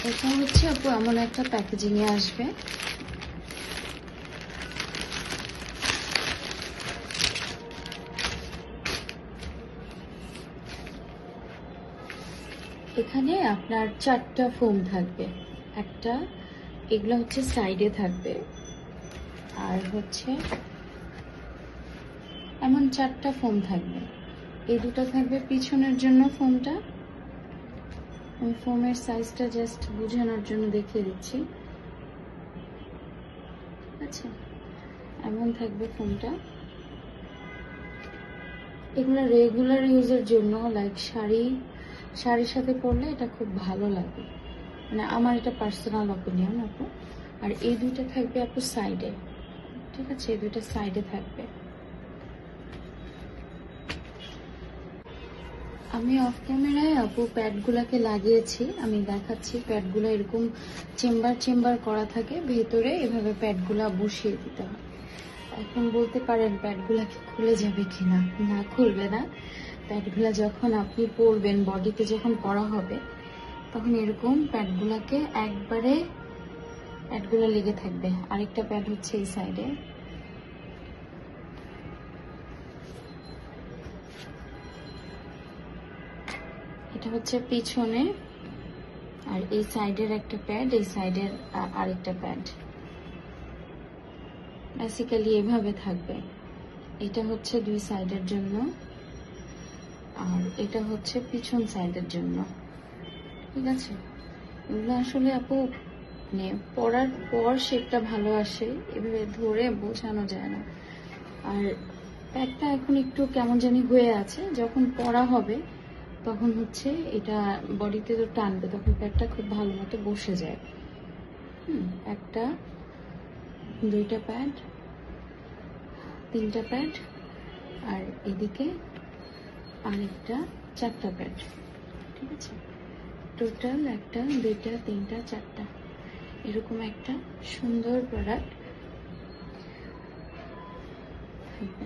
এটা হচ্ছে আপু এমন একটা প্যাকেজিং এ আসবে, এখানে আপনার 4টা ফোম থাকবে। একটা এগুলো হচ্ছে সাইডে থাকবে, আর হচ্ছে এমন 4টা ফোম থাকবে। এই দুটো থাকবে পিছনের জন্য ফোমটা। আমি ফোমের সাইজটা জাস্ট বোঝানোর জন্য দেখিয়ে দিচ্ছি। আচ্ছা, এমন থাকবে ফোমটা। এগুলো রেগুলার ইউজের জন্য, লাইক শাড়ির সাথে পরলে এটা খুব ভালো লাগে, মানে আমার এটা পার্সোনাল অপিনিয়ন আপু। আর এই দুইটা থাকবে আপু সাইডে, ঠিক আছে? এই দুইটা সাইডে থাকবে। আমি অফ ক্যামেরায় আপু প্যাডগুলাকে লাগিয়েছি, আমি দেখাচ্ছি। প্যাডগুলো এরকম চেম্বার করা থাকে, ভেতরে এভাবে প্যাডগুলা বসিয়ে দিতে হয়। এখন বলতে পারেন প্যাডগুলা কি খুলে যাবে কিনা? না, খুলবে না। প্যাডগুলা যখন আপনি পরবেন, বডিতে যখন পরা হবে, তখন এরকম প্যাডগুলাকে একবারে প্যাডগুলো লেগে থাকবে। আরেকটা প্যাড হচ্ছে এই সাইডে। এটা হচ্ছে পিছনে, আর এই সাইডের একটা প্যাড, এই সাইডের আরেকটা প্যাড। বেসিক্যালি এভাবে থাকবে। এটা হচ্ছে দুই সাইডের জন্য, আর এটা হচ্ছে পিছন সাইডের জন্য, ঠিক আছে? এগুলো আসলে আপু মানে পরার পর শেপটা ভালো আসে, এভাবে ধরে বোঝানো যায় না। আর প্যাডটা এখন একটু কেমন জানি হয়ে আছে, যখন পরা হবে তখন হচ্ছে এটা বডিতে তো টানবে, তখন প্যাডটা খুব ভালো মতো বসে যায়। একটা, দুইটা প্যাড, তিনটা প্যাড, আর এদিকে আরেকটা 4টা প্যাড, ঠিক আছে? টোটাল 1, 2, 3, 4টা, এরকম একটা সুন্দর প্রোডাক্ট থাকবে।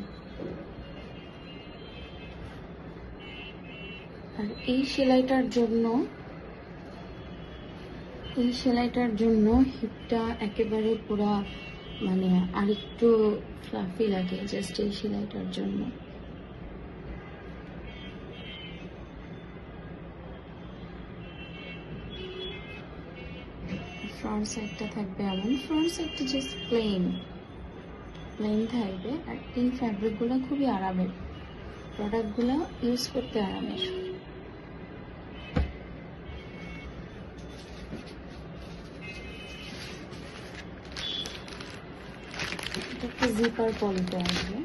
আর এই সেলাইটার জন্য হিপটা একেবারে পুরা মানে আরেকটু ফ্লাফি লাগে, জাস্ট এই সেলাইটার জন্য। ফ্রন্ট সাইডটা থাকবে এমন, ফ্রন্ট সাইডটা জাস্ট প্লেন থাকবে। আর এই ফ্যাব্রিকগুলো খুবই আরামের, প্রোডাক্টগুলো ইউজ করতে আরামের। এটা একটা জিপার পলিতে আসবে।